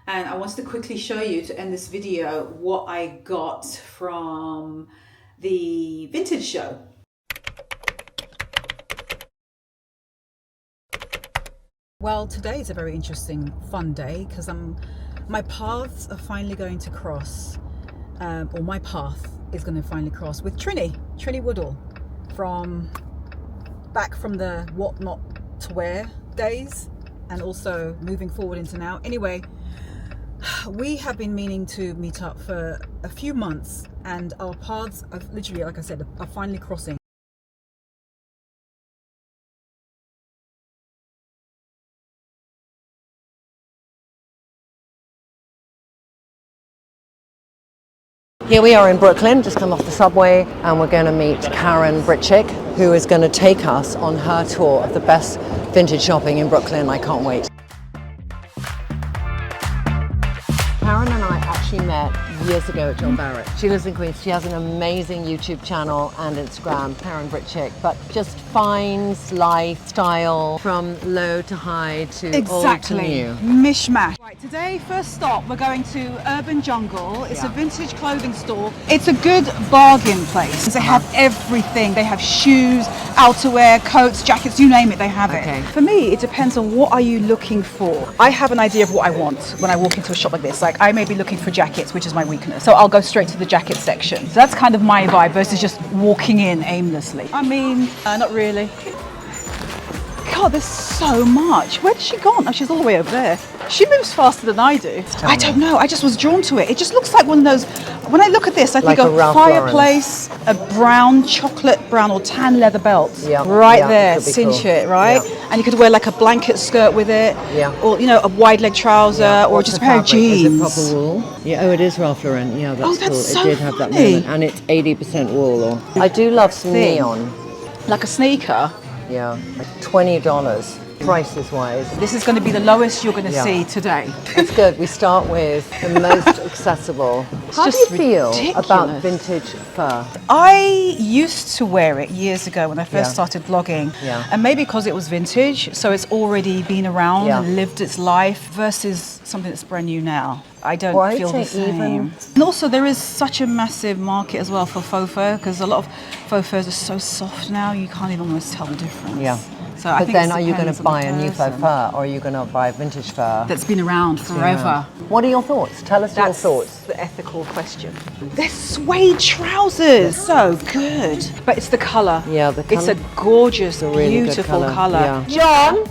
And I wanted to quickly show you, to end this video, what I got from the vintage show. Well, today is a very interesting, fun day because my paths are finally going to cross, or my path is going to finally cross with Trini Woodall, back from the what not to wear days, and also moving forward into now. Anyway, we have been meaning to meet up for a few months, and our paths are literally, like I said, are finally crossing. Here we are in Brooklyn, just come off the subway, and we're going to meet KarenBritChick, who is going to take us on her tour of the best vintage shopping in Brooklyn. I can't wait. Karen and I actually met years ago at John Barrett. She lives in Queens. She has an amazing YouTube channel and Instagram, KarenBritChick, but just finds lifestyle from low to high to old to new. Mishmash. Right, today, first stop, we're going to Urban Jungle. It's a vintage clothing store. It's a good bargain place. They have everything. They have shoes, outerwear, coats, jackets, you name it, they have it. For me, it depends on what are you looking for. I have an idea of what I want when I walk into a shop like this. Like, I may be looking for jackets, which is my weakness. So I'll go straight to the jacket section. So that's kind of my vibe versus just walking in aimlessly. I mean, not really. God, there's so much. Where did she gone? Oh, she's all the way over there. She moves faster than I do. I don't know. I just was drawn to it. It just looks like one of those. When I look at this, I think of fireplace, a brown, chocolate brown or tan leather belt. Right there, cinch it, right? And you could wear like a blanket skirt with it. Or, you know, a wide leg trouser, or just a pair of jeans. Is it proper wool? Yeah, oh, it is Ralph Lauren. Yeah, that's that's cool. so it did have that funny. moment. And it's 80% wool. I do love some neon. Like a sneaker. Yeah, like $20 prices wise. This is going to be the lowest you're going to see today. That's good. We start with the most accessible. How do you feel about vintage fur? I used to wear it years ago when I first started blogging. And maybe because it was vintage, so it's already been around and lived its life, versus something that's brand new now. I don't feel the same. And also there is such a massive market as well for faux fur, because a lot of faux furs are so soft now, you can't even almost tell the difference. So I think then are you going to buy a new faux fur, or are you going to buy vintage fur? That's been around forever. What are your thoughts? Tell us your thoughts. The ethical question. They're suede trousers. So good. But it's the colour. Yeah, the colour. It's a gorgeous, really beautiful colour. John,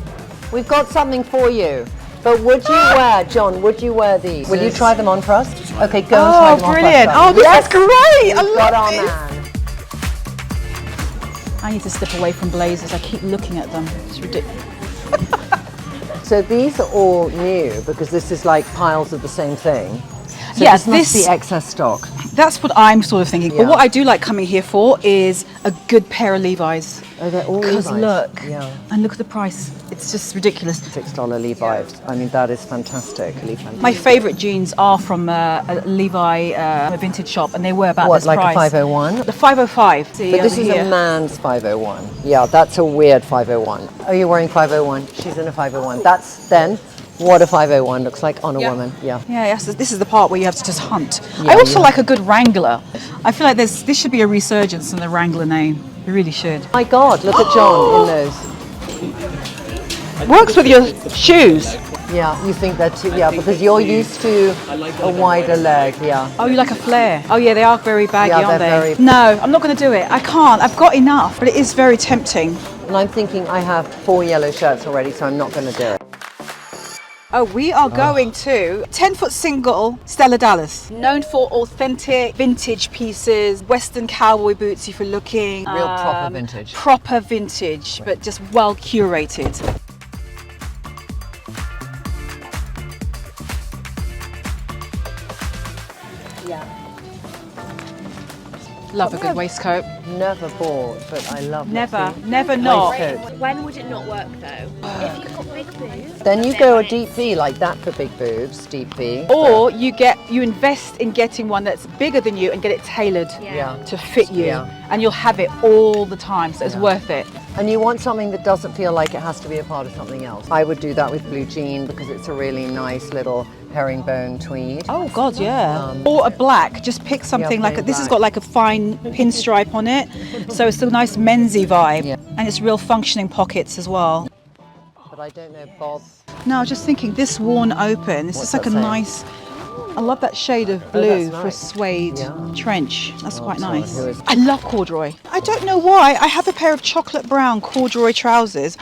we've got something for you. But would you wear, John, would you wear these? Will you try them on for us? Okay, go and try them on brilliant. for us. Oh, this is great. I love this. Man. I need to step away from blazers. I keep looking at them. It's ridiculous. So these are all new because this is like piles of the same thing. So this must be excess stock. That's what I'm sort of thinking. But what I do like coming here for is a good pair of Levi's. Oh, they're all Levi's. Because look, and look at the price. It's just ridiculous. $6 Levi's. I mean, that is fantastic. My favourite jeans are from a Levi a vintage shop, and they were about this price. What, like a 501? The 505. But this is a man's 501. Yeah, that's a weird 501. Are you wearing 501? She's in a 501. That's then what a 501 looks like on a woman. Yes, this is the part where you have to just hunt. I also like a good Wrangler. I feel like this should be a resurgence in the Wrangler name. It really should. My God, look at John in those. Works with your shoes. Yeah, you think that too? Yeah, because you're used to a wider leg. Oh, you like a flare? Oh yeah, they are very baggy, aren't they? Very... No, I'm not going to do it. I can't. I've got enough, but it is very tempting. And I'm thinking I have 4 yellow shirts already, so I'm not going to do it. Oh, we are going to 10-foot single Stella Dallas. Known for authentic vintage pieces, Western cowboy boots if you're looking. Real proper vintage. Proper vintage, but just well curated. Love a good waistcoat. Never bought, but I love Never not. When would it not work though? If you've got big boobs. Then you go a deep V like that for big boobs, deep V. Or you invest in getting one that's bigger than you and get it tailored to fit you, and you'll have it all the time. So it's worth it. And you want something that doesn't feel like it has to be a part of something else. I would do that with blue jean because it's a really nice little herringbone tweed. Oh God, yeah. Or a black. Just pick something like plain this has black. got like a fine pinstripe on it, so it's a nice mensy vibe, Yeah. and it's real functioning pockets as well. But I don't know, Bob. No, I was just thinking this worn open. This What's is like that a saying? nice. I love that shade of blue that's for a nice. suede Yeah. trench. That's quite sorry, nice. who is- I love corduroy. I don't know why. I have a pair of chocolate brown corduroy trousers.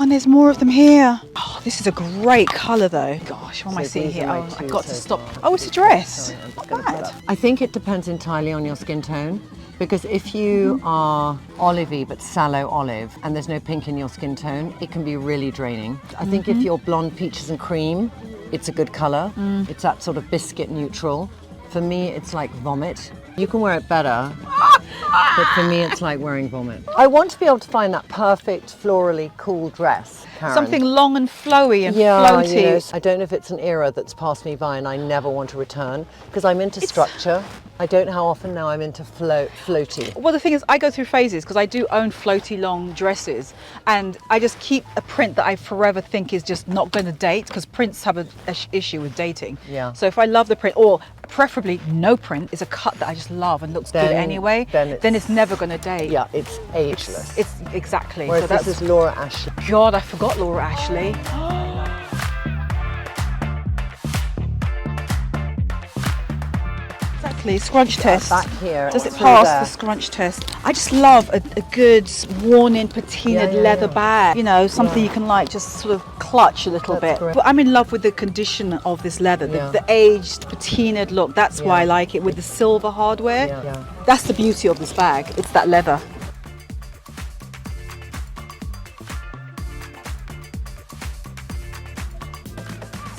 And there's more of them here. Oh, this is a great colour though. Gosh, what am I So seeing these here? are Oh, my I've two got to so stop. far. Oh, it's a dress. Sorry, I'm Not gonna put bad. up. I think it depends entirely on your skin tone. Because if you are olivey but sallow olive and there's no pink in your skin tone, it can be really draining. I think if you're blonde peaches and cream, it's a good colour. It's that sort of biscuit neutral. For me, it's like vomit. You can wear it better, but for me, it's like wearing vomit. I want to be able to find that perfect florally cool dress, Karen. Something long and flowy and Yeah, floaty. you know, I don't know if it's an era that's passed me by and I never want to return because I'm into structure. I don't know how often now I'm into floaty. Well, the thing is, I go through phases because I do own floaty long dresses, and I just keep a print that I forever think is just not going to date because prints have an issue with dating. Yeah. So if I love the print, or preferably no print, is a cut that I just love and looks good Then- anyway, then it's never going to date. Yeah, it's ageless. It's exactly. Whereas so that's this is Laura Ashley. God, I forgot Laura Ashley. Exactly, scrunch test. Back here. Does it through pass there. the scrunch test? I just love a good worn-in patinaed Yeah, leather yeah. bag. You know, something you can like just sort of clutch a little That's bit. great. But I'm in love with the condition of this leather, Yeah. the aged patinaed look. That's why I like it with the silver hardware. Yeah. That's the beauty of this bag. It's that leather.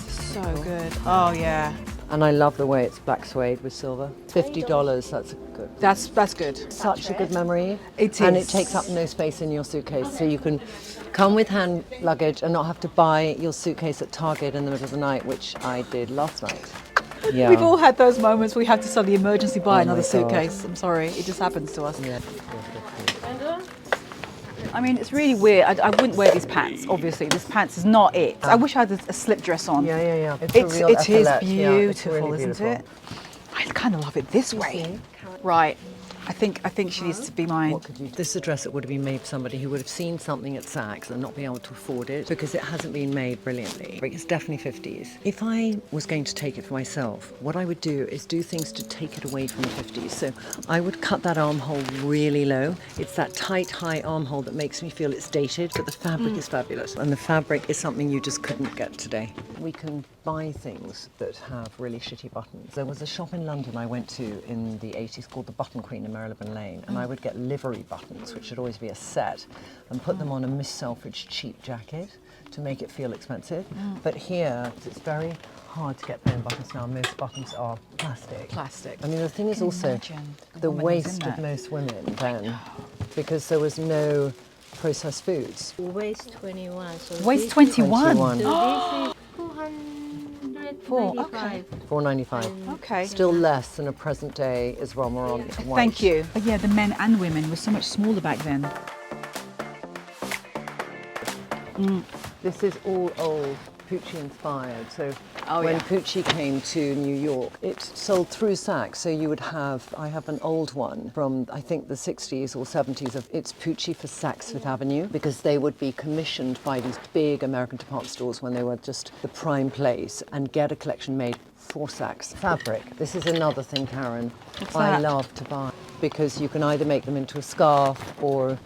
So good. Oh yeah. And I love the way it's black suede with silver. $50, that's good. That's good. Such a good memory. It And is. it takes up no space in your suitcase. So you can come with hand luggage and not have to buy your suitcase at Target in the middle of the night, which I did last night. Yeah. We've all had those moments where we have to suddenly emergency buy Oh another my God. suitcase. I'm sorry, it just happens to us. Yeah. I mean, it's really weird. I wouldn't wear these pants, obviously. This pants is not it. I wish I had a slip dress on. Yeah. It a is real epaulette. Yeah, it's beautiful, really isn't beautiful. it? I kind of love it this way. Right. I think she needs to be mine. What could you? This is a dress that would have been made for somebody who would have seen something at Saks and not be able to afford it because it hasn't been made brilliantly. It's definitely 50s. If I was going to take it for myself, what I would do is do things to take it away from the 50s. So I would cut that armhole really low. It's that tight, high armhole that makes me feel it's dated, but the fabric is fabulous. And the fabric is something you just couldn't get today. We can buy things that have really shitty buttons. There was a shop in London I went to in the 80s called the Button Queen in Marylebone Lane, and I would get livery buttons, which should always be a set, and put them on a Miss Selfridge cheap jacket to make it feel expensive. But here, it's very hard to get plain buttons now. Most buttons are plastic. Plastic. I mean, the thing is Can you also imagine the woman who's in waste of that? most women then, because there was no processed foods. Waist 21. So Waist this 21. 21. Is, so this is Four, 295. $4.95. Okay. Still less than a present day is Romaron white. Thank you. But yeah, the men and women were so much smaller back then. This is all old Pucci inspired. So Oh, when yeah. Pucci came to New York, it sold through Saks. So you would have, I have an old one from I think the 60s or 70s of it's Pucci for Saks Fifth Avenue, because they would be commissioned by these big American department stores when they were just the prime place and get a collection made for Saks. Fabric. This is another thing, Karen, What's I that? love to buy, because you can either make them into a scarf or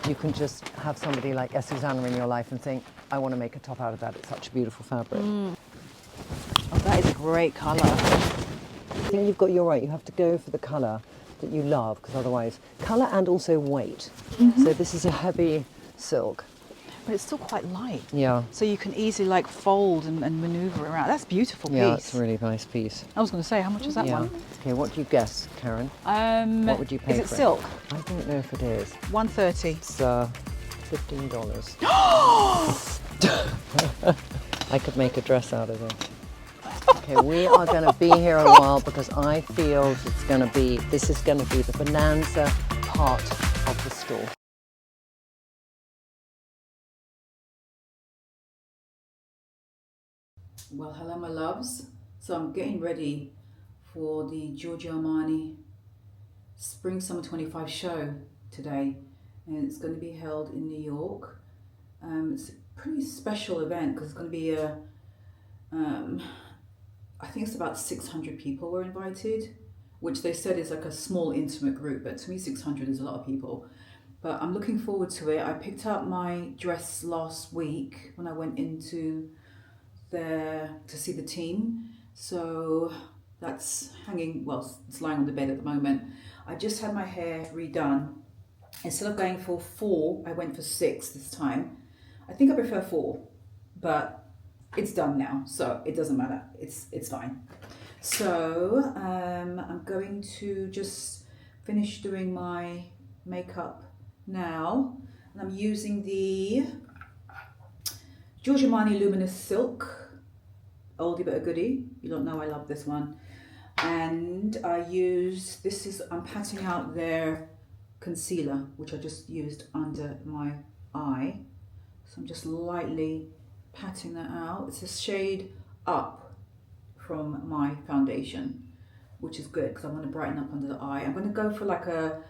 you can just have somebody like Susanna in your life and think, I want to make a top out of that. It's such a beautiful fabric. Oh, that is a great colour. I think you're right, you have to go for the colour that you love, because otherwise, colour and also weight. So this is a heavy silk. But it's still quite light. Yeah. So you can easily like fold and manoeuvre around. That's a beautiful piece. Yeah, it's a really nice piece. I was going to say, how much is that Yeah. one? Okay, what do you guess, Karen? What would you pay Is it for it? silk? I don't know if it is. 130. It's $15. I could make a dress out of it. Okay, we are going to be here a while because I feel this is going to be the bonanza part of the store. Well, hello my loves. So I'm getting ready for the Giorgio Armani Spring Summer 25 show today, and it's going to be held in New York. It's a pretty special event because it's going to be I think it's about 600 people were invited, which they said is like a small intimate group, but to me 600 is a lot of people. But I'm looking forward to it. I picked up my dress last week when I went into there to see the team, so that's hanging, well, it's lying on the bed at the moment. I just had my hair redone. Instead of going for 4, I went for 6 this time. I think I prefer 4, but it's done now, so it doesn't matter, it's fine. So I'm going to just finish doing my makeup now, and I'm using the Giorgio Armani Luminous Silk, oldie but a goodie. You don't know I love this one. And I'm patting out their concealer, which I just used under my eye. So I'm just lightly patting that out. It's a shade up from my foundation, which is good because I want to brighten up under the eye. I'm going to go for like a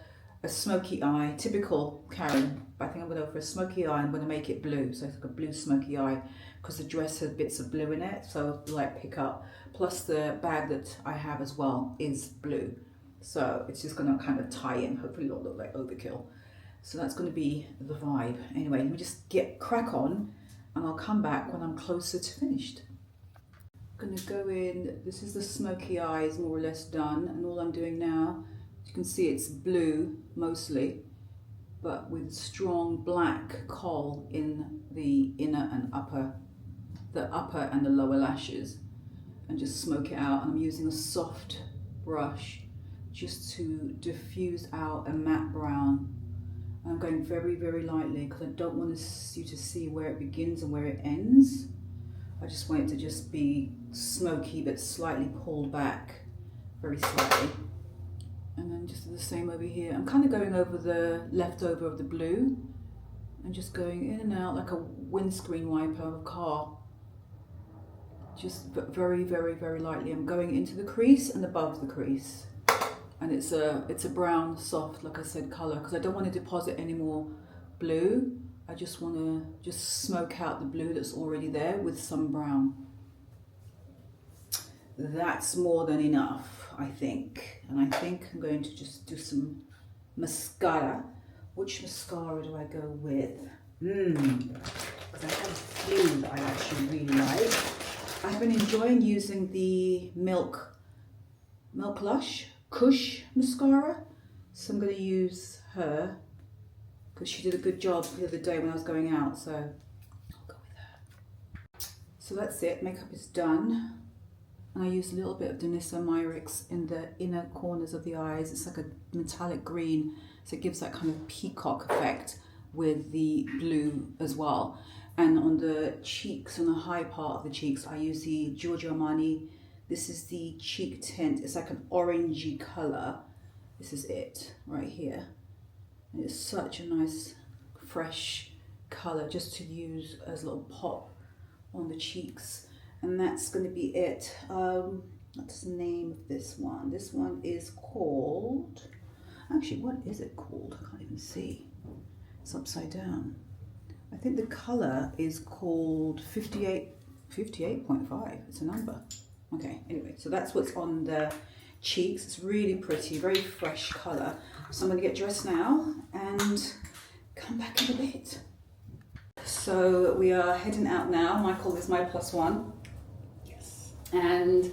smoky eye, typical Karen, but I think I'm going to go for a smoky eye. I'm going to make it blue, so it's like a blue smoky eye because the dress has bits of blue in it, so like pick up. Plus the bag that I have as well is blue, so it's just going to kind of tie in, hopefully not look like overkill. So that's going to be the vibe. Anyway, let me just get crack on and I'll come back when I'm closer to finished. I'm going to go in, this is the smoky eyes more or less done, and all I'm doing now, you can see it's blue mostly, but with strong black kohl in the inner and the upper and the lower lashes, and just smoke it out. And I'm using a soft brush just to diffuse out a matte brown. And I'm going very, very lightly because I don't want you to see where it begins and where it ends. I just want it to just be smoky but slightly pulled back, very slightly. And then just the same over here. I'm kind of going over the leftover of the blue and just going in and out like a windscreen wiper of a car. Just very, very, very lightly. I'm going into the crease and above the crease. And it's a brown, soft, like I said, color, because I don't want to deposit any more blue. I just want to just smoke out the blue that's already there with some brown. That's more than enough, I think. And I think I'm going to just do some mascara. Which mascara do I go with? Because I have a few that I actually really like. I've been enjoying using the Milk Lush Kush mascara. So I'm going to use her because she did a good job the other day when I was going out. So I'll go with her. So that's it. Makeup is done. And I use a little bit of Danissa Myricks in the inner corners of the eyes. It's like a metallic green, so it gives that kind of peacock effect with the blue as well. And on the cheeks, on the high part of the cheeks, I use the Giorgio Armani. This is the cheek tint. It's like an orangey color. This is it right here. And it's such a nice, fresh color just to use as a little pop on the cheeks. And that's going to be it. What's the name of this one? This one is called, actually, what is it called? I can't even see. It's upside down. I think the color is called 58.5. It's a number. Okay, anyway, so that's what's on the cheeks. It's really pretty, very fresh color. So I'm going to get dressed now and come back in a bit. So we are heading out now. Michael is my +1. And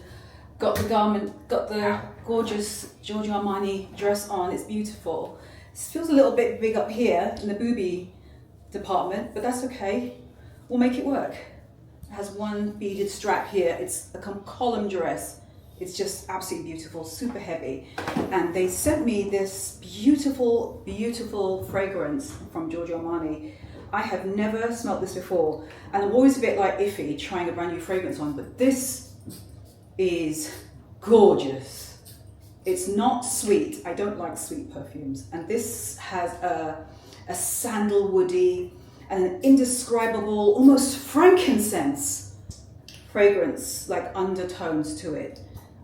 got the gorgeous Giorgio Armani dress on. It's beautiful. It feels a little bit big up here in the booby department, but that's okay. We'll make it work. It has one beaded strap here. It's a column dress. It's just absolutely beautiful, super heavy. And they sent me this beautiful, beautiful fragrance from Giorgio Armani. I have never smelled this before, and I'm always a bit like iffy trying a brand new fragrance on, but this is gorgeous. It's not sweet. I don't like sweet perfumes. And this has a sandalwoody and an indescribable, almost frankincense fragrance, like undertones to it.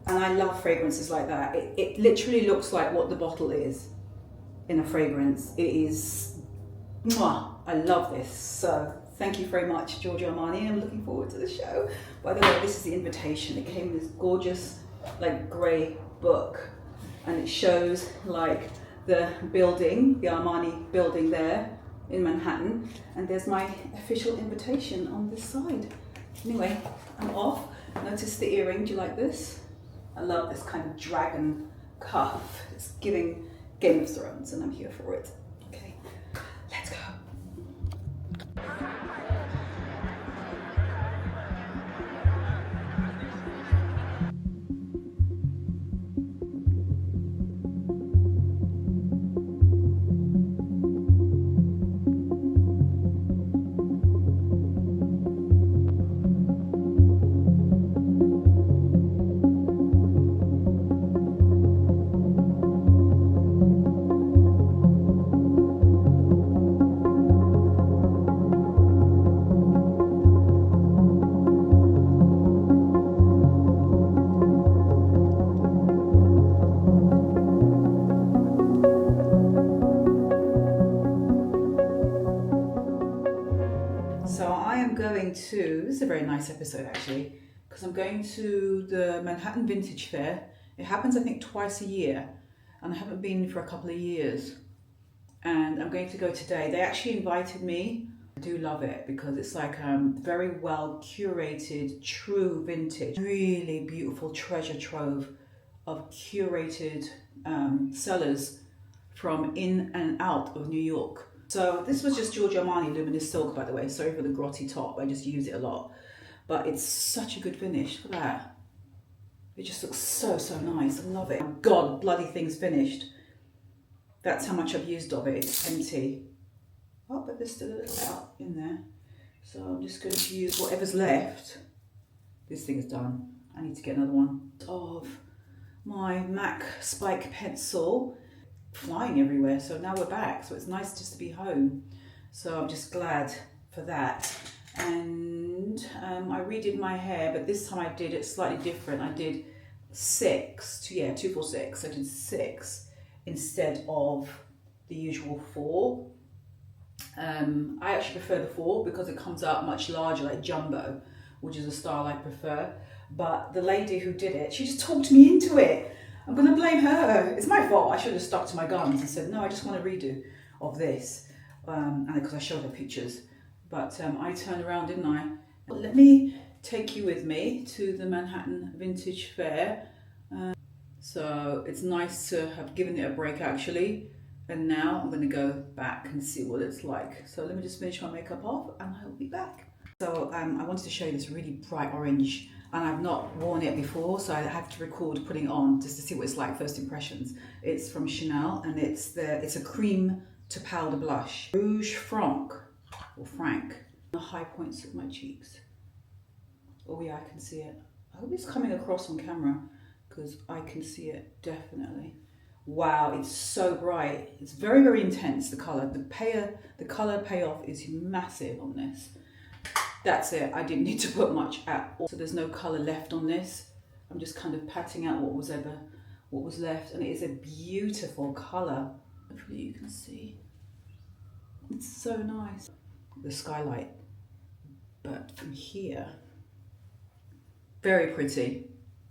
And I love fragrances like that. It literally looks like what the bottle is in a fragrance. It is, mwah, I love this. So thank you very much, Giorgio Armani. I'm looking forward to the show. By the way, this is the invitation. It came in this gorgeous, like grey book, and it shows like the building, the Armani building there in Manhattan. And there's my official invitation on this side. Anyway, I'm off. Notice the earring. Do you like this? I love this kind of dragon cuff. It's giving Game of Thrones, and I'm here for it. Okay, let's go. This is a very nice episode actually, because I'm going to the Manhattan Vintage Fair. It happens I think twice a year, and I haven't been for a couple of years, and I'm going to go today. They actually invited me. I do love it because it's like very well curated, true vintage, really beautiful treasure trove of curated sellers from in and out of New York. So this was just Giorgio Armani Luminous Silk, by the way. Sorry for the grotty top, I just use it a lot. But it's such a good finish. Look at that. It just looks so, so nice. I love it. Oh God, bloody thing's finished. That's how much I've used of it. It's empty. Oh, but there's still a little out in there. So I'm just going to use whatever's left. This thing's done. I need to get another one. Of my MAC Spike pencil. Flying everywhere, so now we're back, so it's nice just to be home, so I'm just glad for that. And I redid my hair, but this time I did it slightly different. I did 246. I did 6 instead of the usual 4. I actually prefer the 4 because it comes out much larger, like jumbo, which is a style I prefer. But the lady who did it, she just talked me into it. I'm going to blame her. It's my fault. I should have stuck to my guns and said, no, I just want a redo of this. And because I showed her pictures. But I turned around, didn't I? But let me take you with me to the Manhattan Vintage Fair. So it's nice to have given it a break, actually. And now I'm going to go back and see what it's like. So let me just finish my makeup off and I'll be back. So I wanted to show you this really bright orange, and I've not worn it before, so I have to record putting it on just to see what it's like, first impressions. It's from Chanel, and it's a cream to powder blush. Rouge Franc, or Frank. The high points of my cheeks. Oh yeah, I can see it. I hope it's coming across on camera, because I can see it, definitely. Wow, it's so bright. It's very, very intense, the colour. The colour payoff is massive on this. That's it, I didn't need to put much at all. So there's no colour left on this. I'm just kind of patting out what was left, and it is a beautiful colour. Hopefully you can see. It's so nice. The skylight, but from here, very pretty.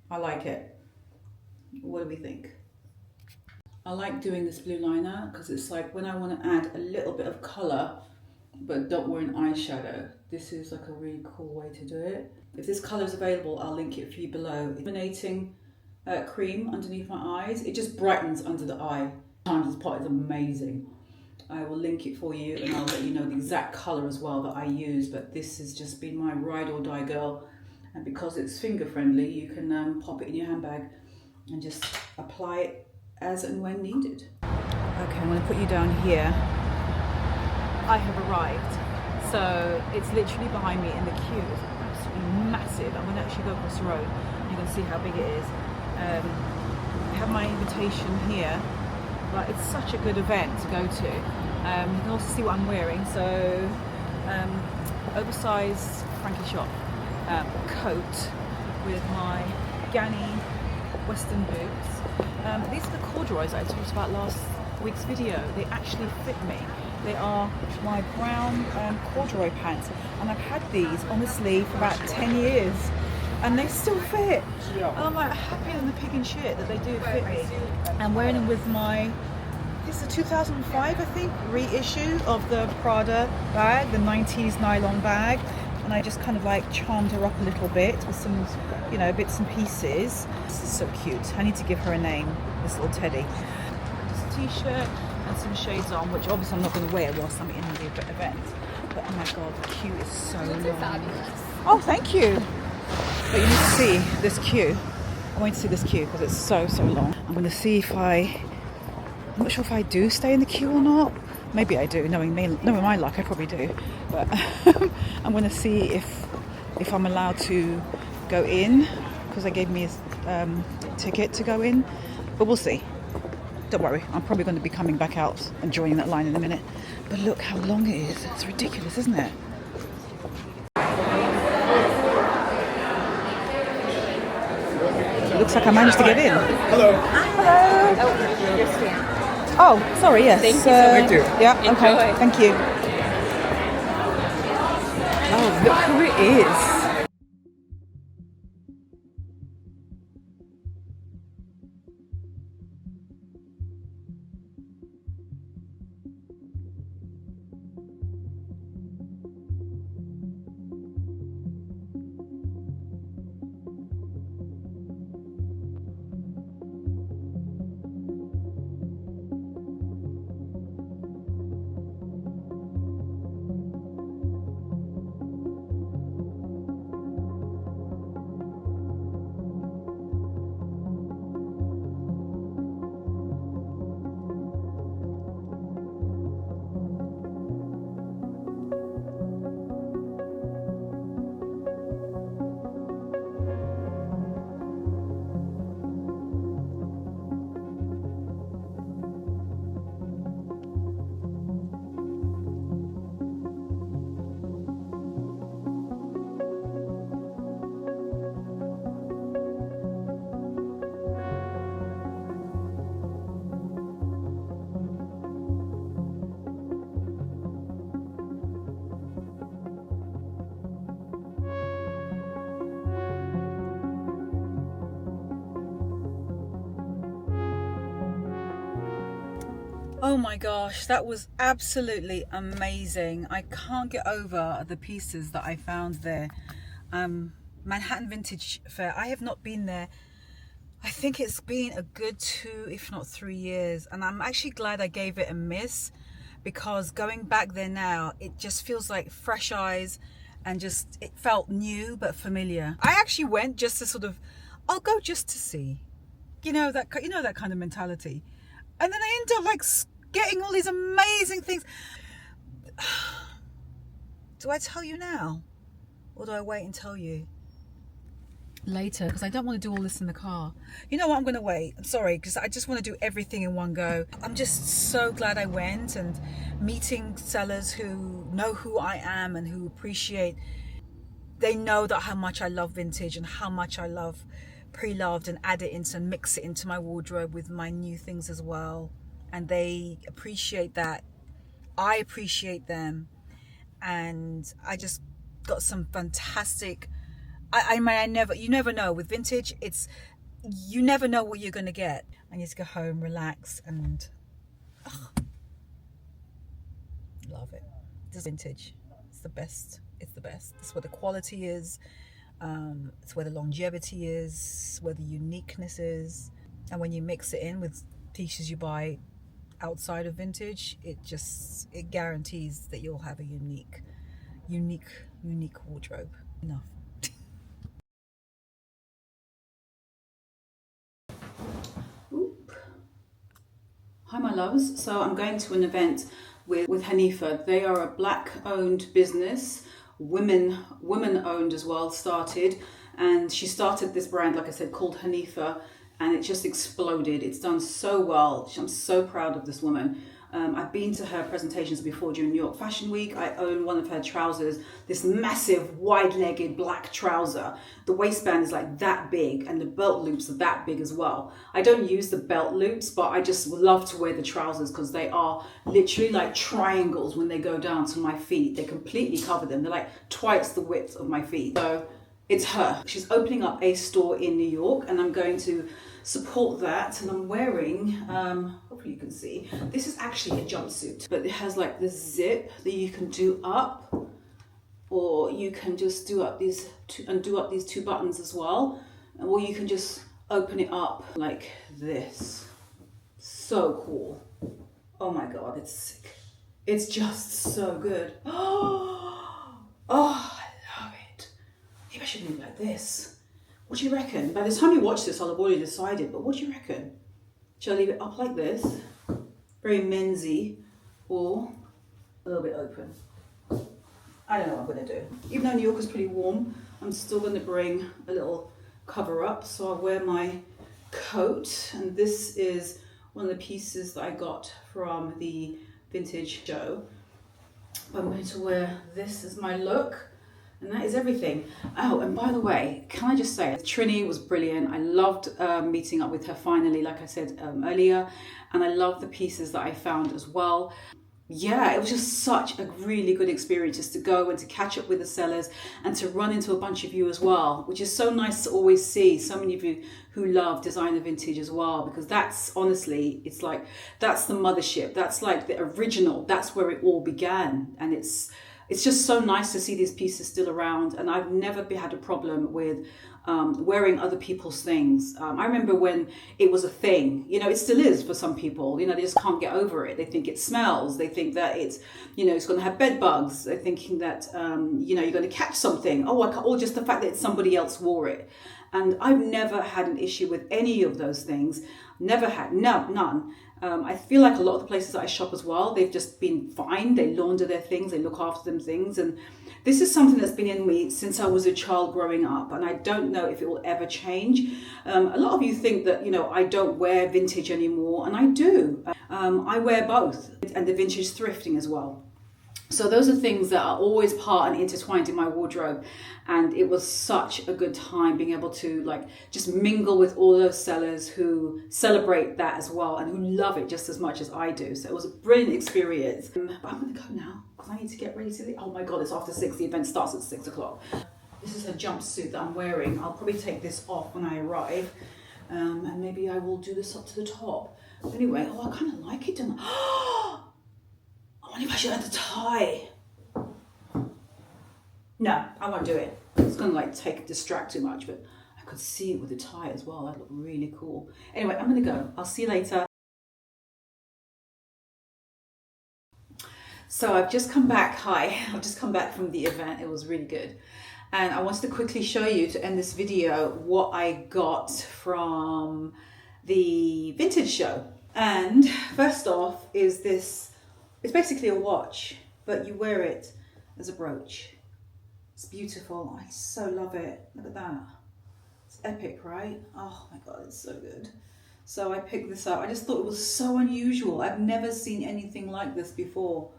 I like it. What do we think? I like doing this blue liner because it's like when I want to add a little bit of colour but don't wear an eyeshadow. This is like a really cool way to do it. If this colour is available, I'll link it for you below. Illuminating cream underneath my eyes. It just brightens under the eye. This pot is amazing. I will link it for you and I'll let you know the exact colour as well that I use, but this has just been my ride or die girl. And because it's finger friendly, you can pop it in your handbag and just apply it as and when needed. Okay, I'm going to put you down here. I have arrived, so it's literally behind me in the queue. It's absolutely massive. I'm going to actually go across the road and you can see how big it is. I have my invitation here, but it's such a good event to go to. You can also see what I'm wearing, so oversized Frankie shop. coat with my Ganni Western boots. These are the corduroys that I talked about last week's video. They actually fit me. They are my brown corduroy pants, and I've had these honestly for about 10 years and they still fit. And I'm like happier than the pig in shit that they do fit me. I'm wearing them with my, it's a 2005 I think reissue of the Prada bag, the 90s nylon bag, and I just kind of like charmed her up a little bit with some, you know, bits and pieces. This is so cute. I need to give her a name, this little teddy. This t-shirt and some shades on, which obviously I'm not going to wear whilst I'm in the event. But oh my god, the queue is so long. Fabulous. Oh, thank you. But you need to see this queue. I want you to see this queue because it's so long. I'm going to see if I'm not sure if I do stay in the queue or not. Maybe I do, knowing my luck, I probably do. But I'm going to see if I'm allowed to go in because they gave me a ticket to go in. But we'll see. Don't worry, I'm probably going to be coming back out and joining that line in a minute. But look how long it is. It's ridiculous, isn't it? It looks like I managed to get in. Hello. Hello. Oh, your stamp. Oh, sorry, yes. Thank you so much. Yeah, Enjoy. okay. Thank you. Oh, look who it is. Oh my gosh, that was absolutely amazing. I can't get over the pieces that I found there. Manhattan Vintage Fair, I have not been there. I think it's been a good 2, if not 3 years. And I'm actually glad I gave it a miss because going back there now, it just feels like fresh eyes and just, it felt new but familiar. I actually went just to sort of, I'll go just to see. You know that kind of mentality. And then I end up like getting all these amazing things. Do I tell you now? Or do I wait and tell you later? Because I don't want to do all this in the car. You know what? I'm going to wait. I'm sorry, because I just want to do everything in one go. I'm just so glad I went, and meeting sellers who know who I am and who appreciate. They know that how much I love vintage and how much I love pre-loved and add it into and mix it into my wardrobe with my new things as well, and they appreciate that. I appreciate them, and I just got some fantastic. I mean, you never know with vintage. You never know what you're gonna get. I need to go home, relax, and love it. This vintage, it's the best. It's the best. It's where the quality is. It's where the longevity is, where the uniqueness is, and when you mix it in with pieces you buy outside of vintage, it guarantees that you'll have a unique wardrobe. Enough. Oop. Hi my loves, so I'm going to an event with Hanifa. They are a black owned business, women owned as well, started, and she started this brand, like I said, called Hanifa, and it just exploded. It's done so well. I'm so proud of this woman. I've been to her presentations before during New York Fashion Week. I own one of her trousers, this massive wide-legged black trouser. The waistband is like that big and the belt loops are that big as well. I don't use the belt loops, but I just love to wear the trousers because they are literally like triangles when they go down to my feet. They completely cover them. They're like twice the width of my feet. So it's her. She's opening up a store in New York and I'm going to support that, and I'm wearing, hopefully you can see, this is actually a jumpsuit, but it has like this zip that you can do up, or you can just do up these two buttons as well, or you can just open it up like this. So cool. Oh my God, it's sick. It's just so good. Oh, I love it. Maybe I should leave it like this. What do you reckon? By the time you watch this, I'll have already decided, but what do you reckon? Shall I leave it up like this, very mensy, or a little bit open? I don't know what I'm gonna do. Even though New York is pretty warm, I'm still gonna bring a little cover up. So I'll wear my coat, and this is one of the pieces that I got from the vintage show. I'm going to wear this as my look. And that is everything. Oh, and by the way, can I just say, Trini was brilliant. I loved meeting up with her finally, like I said earlier. And I love the pieces that I found as well. Yeah, it was just such a really good experience just to go and to catch up with the sellers and to run into a bunch of you as well, which is so nice to always see so many of you who love designer vintage as well, because that's honestly, it's like, that's the mothership. That's like the original. That's where it all began. And it's just so nice to see these pieces still around, and I've never had a problem with wearing other people's things. I remember when it was a thing, you know, it still is for some people, you know, they just can't get over it. They think it smells, they think that it's, you know, it's going to have bed bugs, they're thinking that, you know, you're going to catch something, or just the fact that somebody else wore it. And I've never had an issue with any of those things, never had, none. I feel like a lot of the places that I shop as well, they've just been fine. They launder their things, they look after them things. And this is something that's been in me since I was a child growing up. And I don't know if it will ever change. A lot of you think that, you know, I don't wear vintage anymore. And I do. I wear both, and the vintage thrifting as well. So those are things that are always part and intertwined in my wardrobe. And it was such a good time being able to like just mingle with all those sellers who celebrate that as well and who love it just as much as I do. So it was a brilliant experience. But I'm gonna go now because I need to get ready to oh my God, it's after 6, the event starts at 6 o'clock. This is a jumpsuit that I'm wearing. I'll probably take this off when I arrive. And maybe I will do this up to the top. But anyway, I kind of like it, don't I? I wonder if I should add the tie. No, I won't do it. It's gonna like distract too much, but I could see it with the tie as well. That looked really cool. Anyway, I'm gonna go. I'll see you later. So I've just come back. Hi, I've just come back from the event. It was really good. And I wanted to quickly show you, to end this video, what I got from the vintage show. And first off is this. It's basically a watch, but you wear it as a brooch. It's beautiful. I so love it. Look at that. It's epic, right? Oh my God, it's so good. So I picked this up. I just thought it was so unusual. I've never seen anything like this before.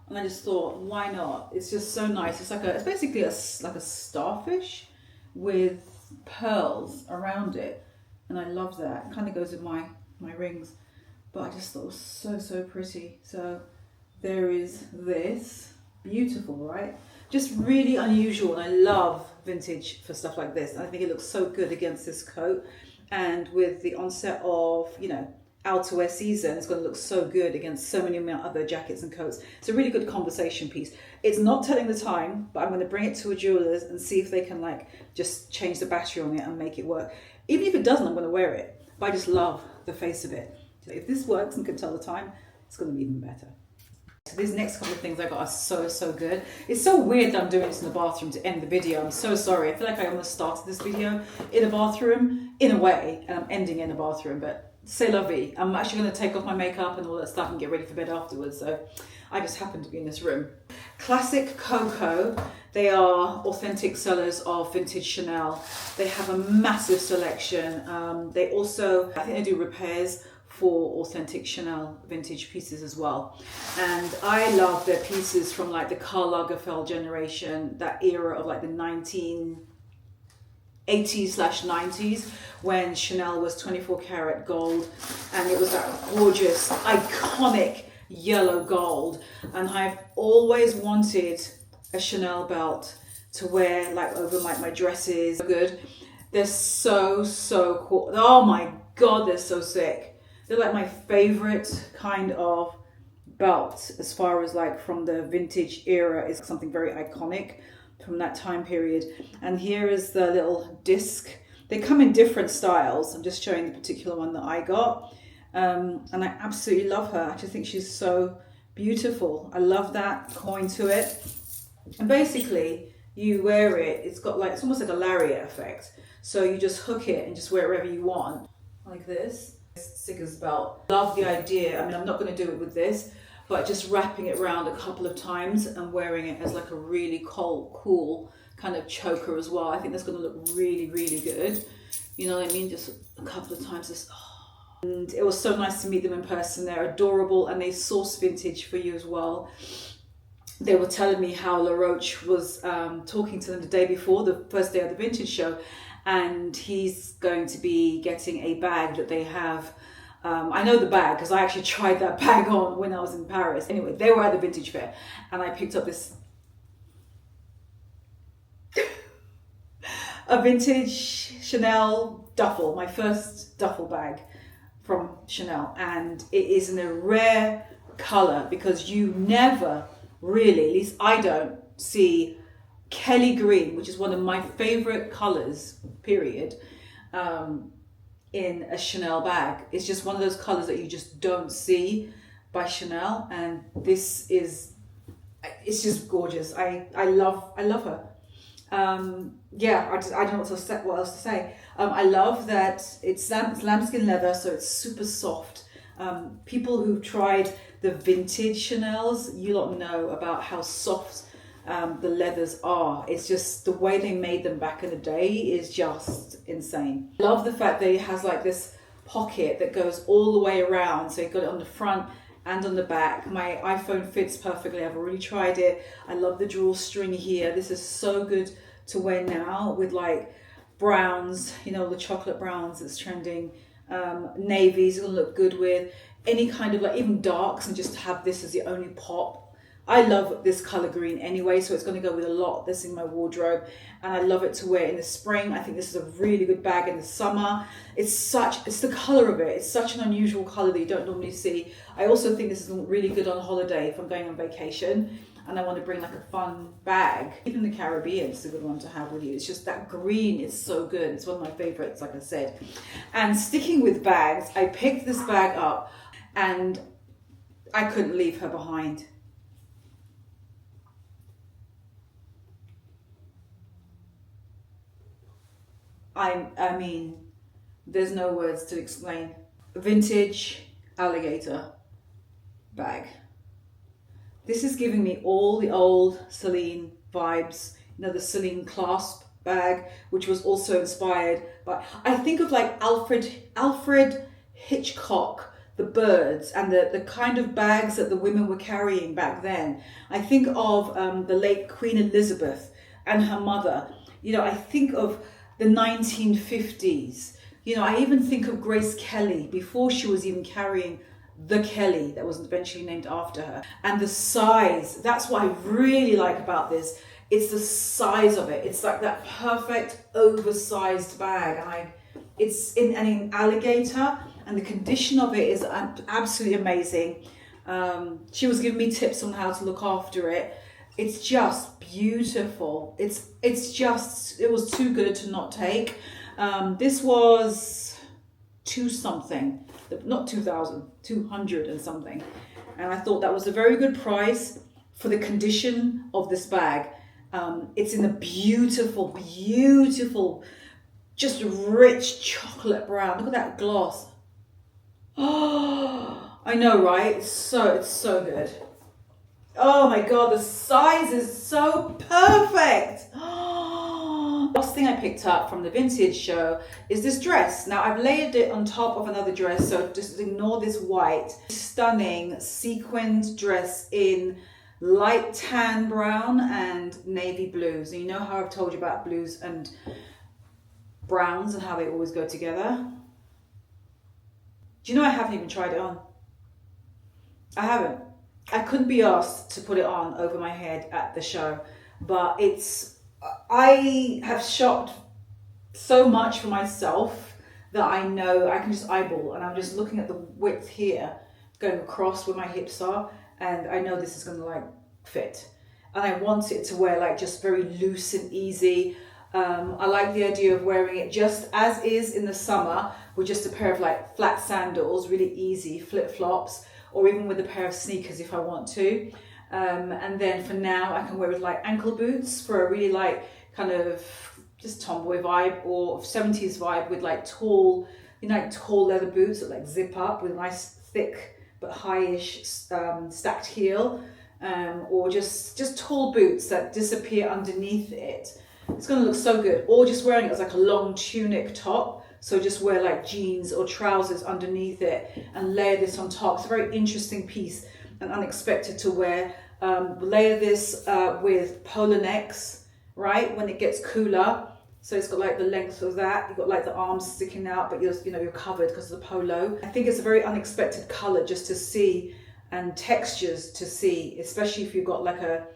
And I just thought, why not? It's just so nice. It's basically like a starfish with pearls around it. And I love that. It kind of goes with my rings. But I just thought it was so pretty. So there is this. Beautiful, right? Just really unusual. And I love vintage for stuff like this. I think it looks so good against this coat. And with the onset of, you know, outerwear season, it's going to look so good against so many other jackets and coats. It's a really good conversation piece. It's not telling the time, but I'm going to bring it to a jeweler's and see if they can like just change the battery on it and make it work. Even if it doesn't, I'm going to wear it. But I just love the face of it. If this works and can tell the time, it's going to be even better. So these next couple of things I got are so good. It's so weird that I'm doing this in the bathroom to end the video. I'm so sorry. I feel like I almost started this video in a bathroom, in a way, and I'm ending in a bathroom, but c'est la vie. I'm actually going to take off my makeup and all that stuff and get ready for bed afterwards. So I just happen to be in this room. Classic Coco. They are authentic sellers of vintage Chanel. They have a massive selection. They also, I think they do repairs for authentic Chanel vintage pieces as well. And I love their pieces from like the Karl Lagerfeld generation, that era of like the 1980s/90s, when Chanel was 24 karat gold, and it was that gorgeous, iconic yellow gold. And I've always wanted a Chanel belt to wear like over my dresses. Good. They're so cool. Oh my God, they're so sick. They're like my favorite kind of belt as far as like from the vintage era. Is something very iconic from that time period. And here is the little disc. They come in different styles. I'm just showing the particular one that I got. And I absolutely love her. I just think she's so beautiful. I love that coin to it. And basically you wear it, it's got like, it's almost like a lariat effect. So you just hook it and just wear it wherever you want, like this. Sigur's belt. Love the idea. I mean, I'm not going to do it with this, but just wrapping it around a couple of times and wearing it as like a really cool kind of choker as well. I think that's going to look really good. You know what I mean? Just a couple of times. And it was so nice to meet them in person. They're adorable, and they source vintage for you as well. They were telling me how La Roche was talking to them the day before, the first day of the vintage show, and he's going to be getting a bag that they have. I know the bag because I actually tried that bag on when I was in Paris. Anyway, they were at the vintage fair, and I picked up this a vintage Chanel duffel, my first duffel bag from Chanel, and it is in a rare color because you never really, at least I don't, see Kelly green, which is one of my favorite colors, period, in a Chanel bag. It's just one of those colors that you just don't see by Chanel, and this is, it's just gorgeous. I love her. Yeah, I don't know what else to say. I love that it's lambskin leather, so it's super soft. People who've tried the vintage Chanels, you lot know about how soft the leathers are. It's just the way they made them back in the day is just insane. I love the fact that it has like this pocket that goes all the way around, so you've got it on the front and on the back. My iPhone fits perfectly. I've already tried it. I love the drawstring here. This is so good to wear now with like browns, you know, the chocolate browns that's trending. Navies, it'll look good with any kind of like even darks, and just have this as the only pop. I love this color green anyway, so it's going to go with a lot that's in my wardrobe, and I love it to wear in the spring. I think this is a really good bag in the summer. It's the color of it. It's such an unusual color that you don't normally see. I also think this is really good on holiday if I'm going on vacation and I want to bring like a fun bag. Even the Caribbean is a good one to have with you. It's just that green is so good. It's one of my favorites, like I said. And sticking with bags, I picked this bag up and I couldn't leave her behind. I mean, there's no words to explain. Vintage alligator bag. This is giving me all the old Celine vibes. You know, the Celine clasp bag, which was also inspired by, I think of like Alfred Hitchcock, the birds, and the kind of bags that the women were carrying back then. I think of the late Queen Elizabeth and her mother. You know, I think of the 1950s. You know, I even think of Grace Kelly before she was even carrying the Kelly that was eventually named after her. And the size, that's what I really like about this. It's the size of it. It's like that perfect oversized bag. And it's in an alligator, and the condition of it is absolutely amazing. She was giving me tips on how to look after it. It's just beautiful. It was too good to not take. This was something, not 2,000, 200 and something. And I thought that was a very good price for the condition of this bag. It's in a beautiful, just rich chocolate brown. Look at that gloss. Oh, I know, right? It's so good. Oh my God, the size is so perfect. Last thing I picked up from the vintage show is this dress. Now I've layered it on top of another dress, so just ignore this white. Stunning sequined dress in light tan brown and navy blues. And you know how I've told you about blues and browns and how they always go together. Do you know I haven't even tried it on? I haven't. I couldn't be asked to put it on over my head at the show, but I have shopped so much for myself that I know I can just eyeball, and I'm just looking at the width here going across where my hips are, and I know this is going to like fit, and I want it to wear like just very loose and easy. I like the idea of wearing it just as is in the summer with just a pair of like flat sandals, really easy flip-flops, or even with a pair of sneakers if I want to. And then for now I can wear it with like ankle boots for a really like kind of just tomboy vibe, or 70s vibe with like tall, you know, like tall leather boots that like zip up with a nice thick but high-ish stacked heel, or just tall boots that disappear underneath it. It's going to look so good. Or just wearing it as like a long tunic top, so just wear like jeans or trousers underneath it and layer this on top. It's a very interesting piece and unexpected to wear. Layer this with polo necks, right, when it gets cooler. So it's got like the length of that. You've got like the arms sticking out, but you're covered because of the polo. I think it's a very unexpected color just to see, and textures to see, especially if you've got like a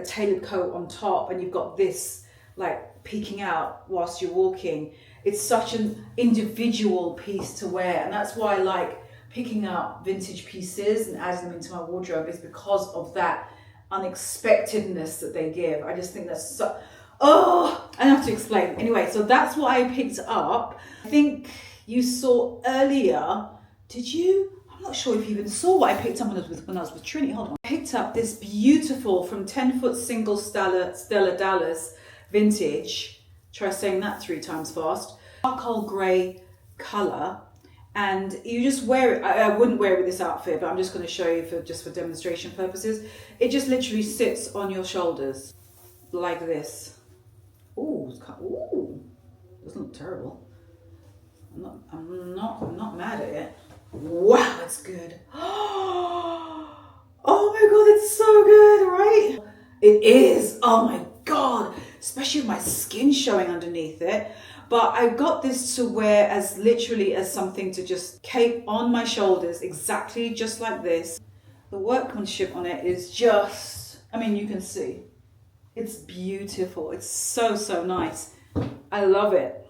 tailored coat on top and you've got this like peeking out whilst you're walking. It's such an individual piece to wear, and that's why I like picking up vintage pieces and adding them into my wardrobe, is because of that unexpectedness that they give. I just think that's so, oh, I don't have to explain. Anyway, so that's what I picked up. I think you saw earlier, did you? I'm not sure if you even saw what I picked up when I was with Trinity. Hold on. I picked up this beautiful from 10 Foot Single Stella Dallas vintage, try saying that 3 times fast, charcoal grey colour, and you just wear it. I wouldn't wear it with this outfit, but I'm just going to show you for demonstration purposes. It just literally sits on your shoulders like this. Ooh, doesn't look terrible. I'm not mad at it. Wow, it's good. Oh my god, it's so good, right? It is. Oh my god, especially with my skin showing underneath it. But I got this to wear as literally as something to just cape on my shoulders, exactly just like this. The workmanship on it is just, I mean, you can see, it's beautiful. It's so, so nice. I love it.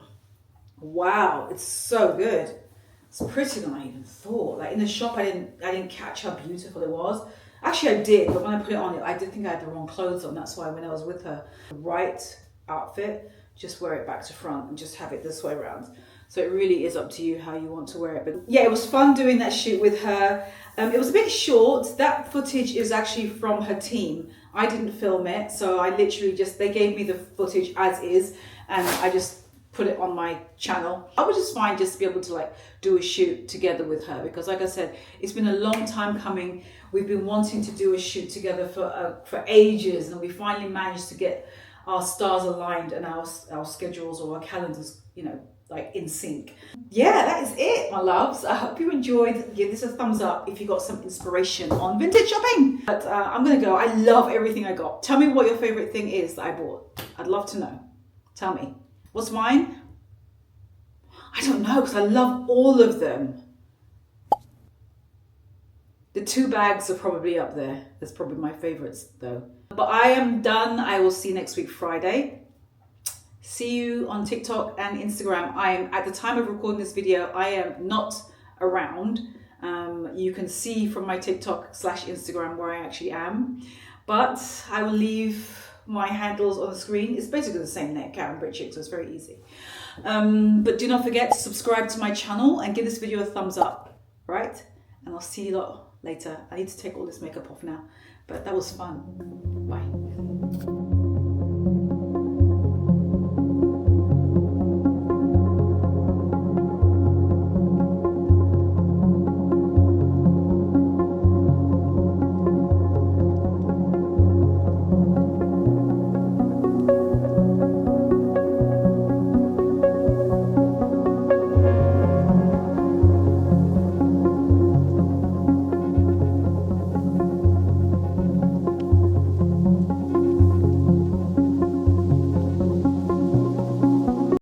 Wow, it's so good. It's prettier than I even thought. Like in the shop, I didn't catch how beautiful it was. Actually, I did, but when I put it on, I did think I had the wrong clothes on. That's why when I was with her, the right outfit, just wear it back to front and just have it this way around. So it really is up to you how you want to wear it. But yeah, it was fun doing that shoot with her. It was a bit short. That footage is actually from her team. I didn't film it, so I literally they gave me the footage as is, and I just put it on my channel. I was just fine just to be able to like do a shoot together with her, because like I said, it's been a long time coming. We've been wanting to do a shoot together for ages, and we finally managed to get our stars aligned and our schedules or our calendars, like in sync. Yeah, that is it, my loves. I hope you enjoyed. Give this a thumbs up if you got some inspiration on vintage shopping. But I'm gonna go. I love everything I got. Tell me what your favorite thing is that I bought. I'd love to know. Tell me. What's mine? I don't know, because I love all of them. The 2 bags are probably up there. That's probably my favorites though. But I am done. I will see you next week, Friday. See you on TikTok and Instagram. I am, at the time of recording this video, I am not around. You can see from my TikTok/Instagram where I actually am. But I will leave my handles on the screen. It's basically the same name, KarenBritChick, so it's very easy. But do not forget to subscribe to my channel and give this video a thumbs up, right? And I'll see you lot later. I need to take all this makeup off now, but that was fun. Bye.